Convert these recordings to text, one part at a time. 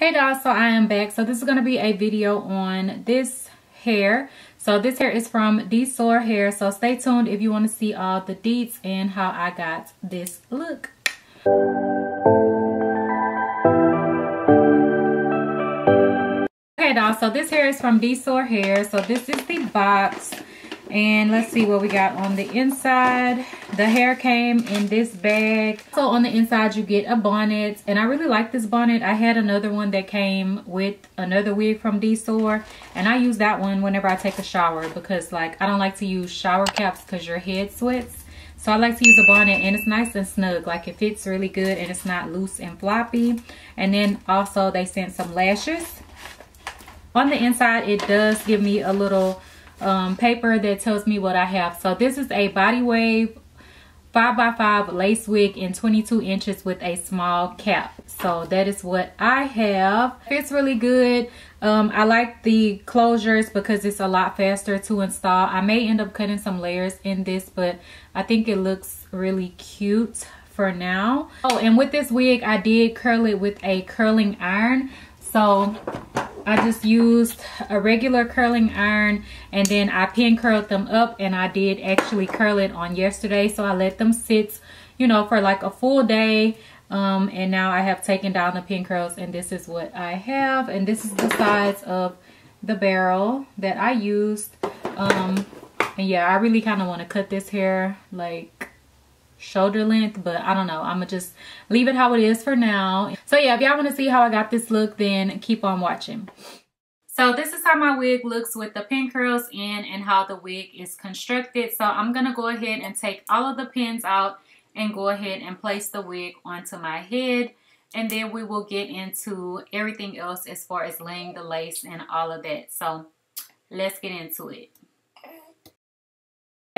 Hey guys, so I am back. So this is going to be a video on this hair. So this hair is from Dsoar hair. So stay tuned if you want to see all the deets and how I got this look. Okay guys, so this hair is from Dsoar hair. So this is the box. And let's see what we got on the inside. The hair came in this bag. So on the inside you get a bonnet. And I really like this bonnet. I had another one that came with another wig from Dsoar. And I use that one whenever I take a shower. Because like I don't like to use shower caps because your head sweats. So I like to use a bonnet and it's nice and snug. Like it fits really good and it's not loose and floppy. And then also they sent some lashes. On the inside it does give me a little paper that tells me what I have. So this is a body wave 5x5 lace wig in 22 inches with a small cap. So that is what I have. Fits really good. I like the closures because it's a lot faster to install. I may end up cutting some layers in this, but I think it looks really cute for now. Oh, and with this wig I did curl it with a curling iron. So I just used a regular curling iron and then I pin curled them up, and I did actually curl it on yesterday. So I let them sit, you know, for like a full day. And now I have taken down the pin curls and this is what I have. And this is the size of the barrel that I used. And yeah, I really kind of want to cut this hair like shoulder length, but I don't know, I'm gonna just leave it how it is for now. So yeah, if y'all want to see how I got this look, then keep on watching. So this is how my wig looks with the pin curls in and how the wig is constructed. So I'm gonna go ahead and take all of the pins out and go ahead and place the wig onto my head, and then we will get into everything else as far as laying the lace and all of that. So let's get into it.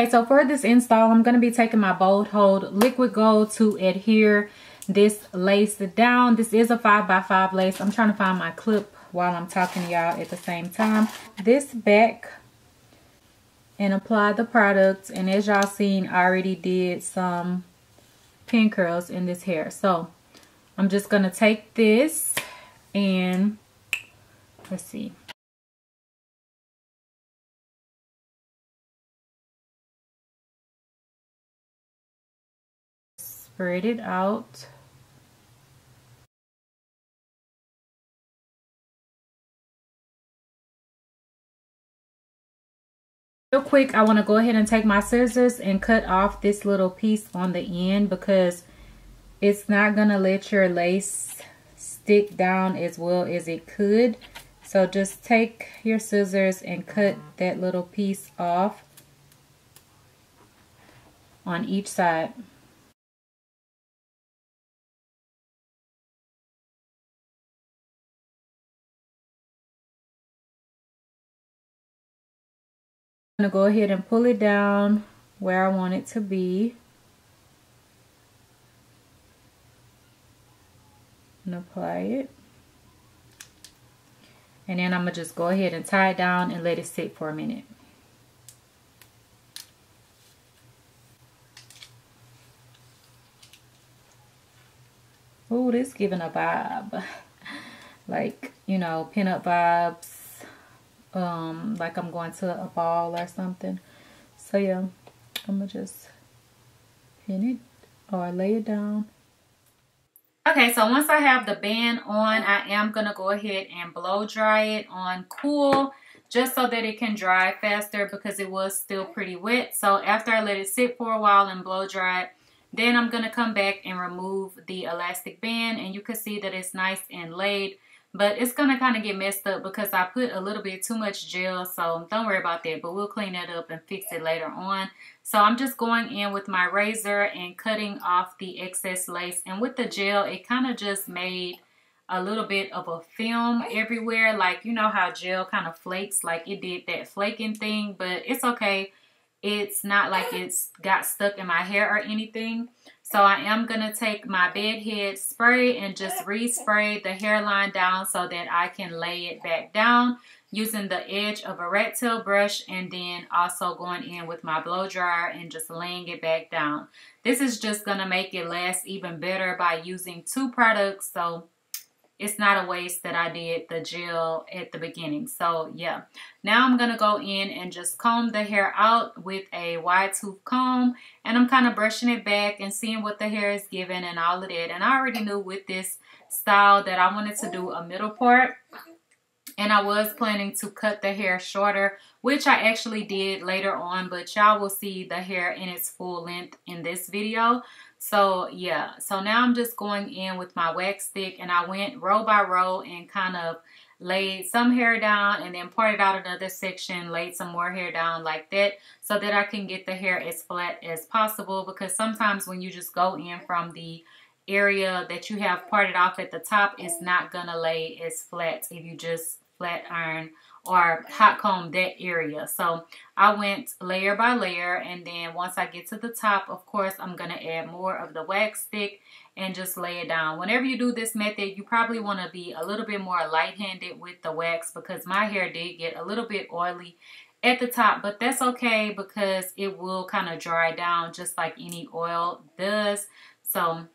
Okay, so for this install, I'm going to be taking my Bold Hold Liquid Gold to adhere this lace down. This is a 5x5 lace. I'm trying to find my clip while I'm talking to y'all at the same time. This back and apply the product. And as y'all seen, I already did some pin curls in this hair. So I'm just going to take this and let's see. Spread it out. Real quick, I want to go ahead and take my scissors and cut off this little piece on the end because it's not going to let your lace stick down as well as it could. So just take your scissors and cut that little piece off on each side. I'm going to go ahead and pull it down where I want it to be and apply it. And then I'm going to just go ahead and tie it down and let it sit for a minute. Oh, this giving a vibe. Like, you know, pin-up vibes. Like I'm going to a ball or something. So yeah, I'm gonna just pin it or lay it down. Okay, so once I have the band on, I am gonna go ahead and blow dry it on cool just so that it can dry faster because it was still pretty wet. So after I let it sit for a while and blow dry it, then I'm gonna come back and remove the elastic band, and you can see that it's nice and laid. But it's going to kind of get messed up because I put a little bit too much gel. So don't worry about that. But we'll clean that up and fix it later on. So I'm just going in with my razor and cutting off the excess lace. And with the gel, it kind of just made a little bit of a film everywhere. Like, you know how gel kind of flakes? Like it did that flaking thing. But it's okay. It's not like it's got stuck in my hair or anything. So I am going to take my bed head spray and just respray the hairline down so that I can lay it back down using the edge of a rat tail brush, and then also going in with my blow dryer and just laying it back down. This is just going to make it last even better by using two products. So it's not a waste that I did the gel at the beginning. So yeah, now I'm gonna go in and just comb the hair out with a wide tooth comb, and I'm kind of brushing it back and seeing what the hair is giving and all of that. And I already knew with this style that I wanted to do a middle part, and I was planning to cut the hair shorter, which I actually did later on, but y'all will see the hair in its full length in this video. So yeah, so now I'm just going in with my wax stick, and I went row by row and kind of laid some hair down and then parted out another section, laid some more hair down like that, so that I can get the hair as flat as possible, because sometimes when you just go in from the area that you have parted off at the top, it's not gonna lay as flat if you just flat iron or hot comb that area. So I went layer by layer, and then once I get to the top, of course, I'm gonna add more of the wax stick and just lay it down. Whenever you do this method, you probably want to be a little bit more light-handed with the wax, because my hair did get a little bit oily at the top, but that's okay because it will kind of dry down just like any oil does. So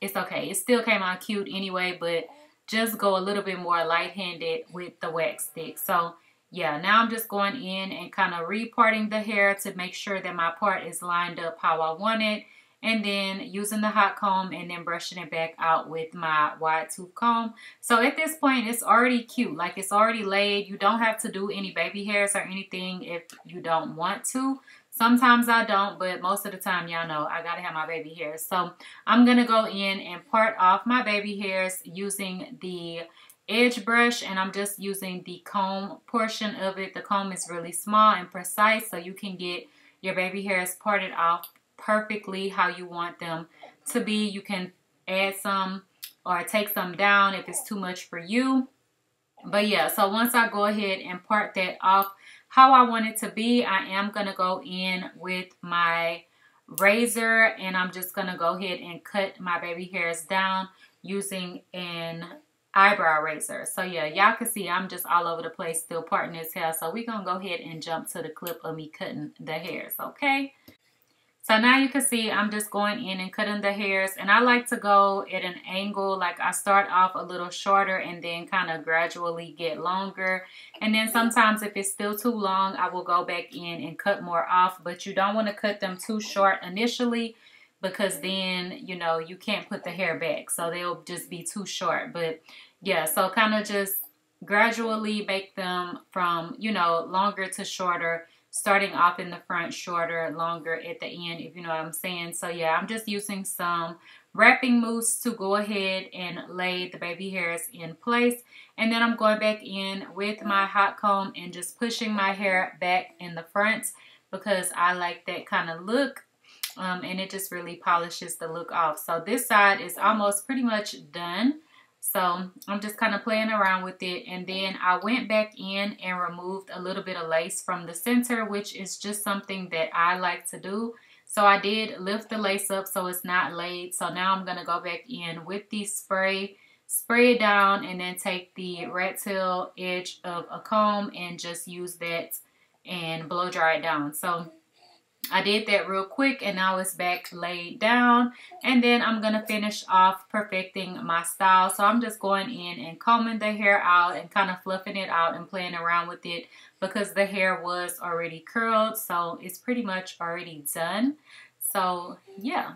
it's okay. It still came out cute anyway, but just go a little bit more light-handed with the wax stick. So yeah, now I'm just going in and kind of reparting the hair to make sure that my part is lined up how I want it, and then using the hot comb and then brushing it back out with my wide tooth comb. So at this point, it's already cute. Like, it's already laid. You don't have to do any baby hairs or anything if you don't want to. Sometimes I don't, but most of the time, y'all know, I gotta have my baby hairs. So I'm gonna go in and part off my baby hairs using the edge brush, and I'm just using the comb portion of it. The comb is really small and precise, so you can get your baby hairs parted off perfectly how you want them to be. You can add some or take some down if it's too much for you. But yeah, so once I go ahead and part that off how I want it to be, I am going to go in with my razor, and I'm just going to go ahead and cut my baby hairs down using an eyebrow razor. So yeah, y'all can see I'm just all over the place still parting this hair. So we're going to go ahead and jump to the clip of me cutting the hairs, okay? So now you can see I'm just going in and cutting the hairs, and I like to go at an angle. Like, I start off a little shorter and then kind of gradually get longer. And then sometimes if it's still too long, I will go back in and cut more off. But you don't want to cut them too short initially, because then, you know, you can't put the hair back. So they'll just be too short. But yeah, so kind of just gradually make them from, you know, longer to shorter, starting off in the front, shorter, longer at the end, if you know what I'm saying. So yeah, I'm just using some wrapping mousse to go ahead and lay the baby hairs in place. And then I'm going back in with my hot comb and just pushing my hair back in the front, because I like that kind of look. And it just really polishes the look off. So this side is almost pretty much done. So I'm just kind of playing around with it, and then I went back in and removed a little bit of lace from the center, which is just something that I like to do. So I did lift the lace up so it's not laid. So now I'm going to go back in with the spray it down, and then take the rat tail edge of a comb and just use that and blow dry it down. So I did that real quick, and now it's back laid down. And then I'm going to finish off perfecting my style. So I'm just going in and combing the hair out and kind of fluffing it out and playing around with it, because the hair was already curled. So it's pretty much already done. So yeah.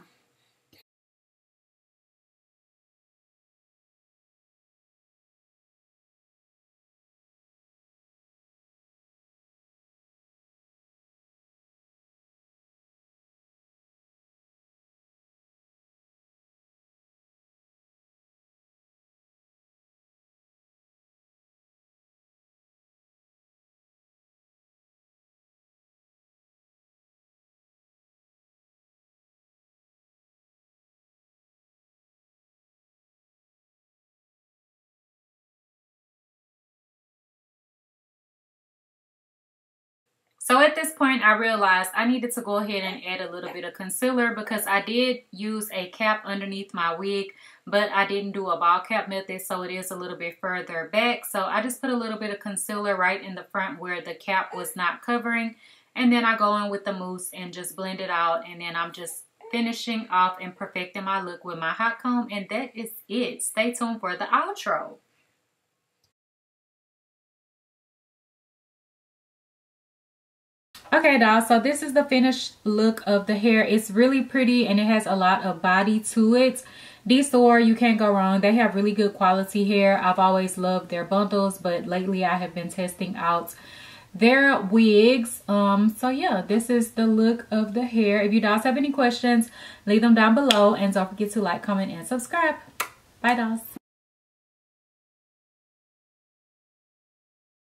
So at this point, I realized I needed to go ahead and add a little bit of concealer, because I did use a cap underneath my wig, but I didn't do a ball cap method, so it is a little bit further back. So I just put a little bit of concealer right in the front where the cap was not covering, and then I go in with the mousse and just blend it out, and then I'm just finishing off and perfecting my look with my hot comb, and that is it. Stay tuned for the outro. Okay, dolls, so this is the finished look of the hair. It's really pretty and it has a lot of body to it. Dsoar, you can't go wrong. They have really good quality hair. I've always loved their bundles, but lately I have been testing out their wigs. So yeah, this is the look of the hair. If you dolls have any questions, leave them down below, and don't forget to like, comment, and subscribe. Bye, dolls.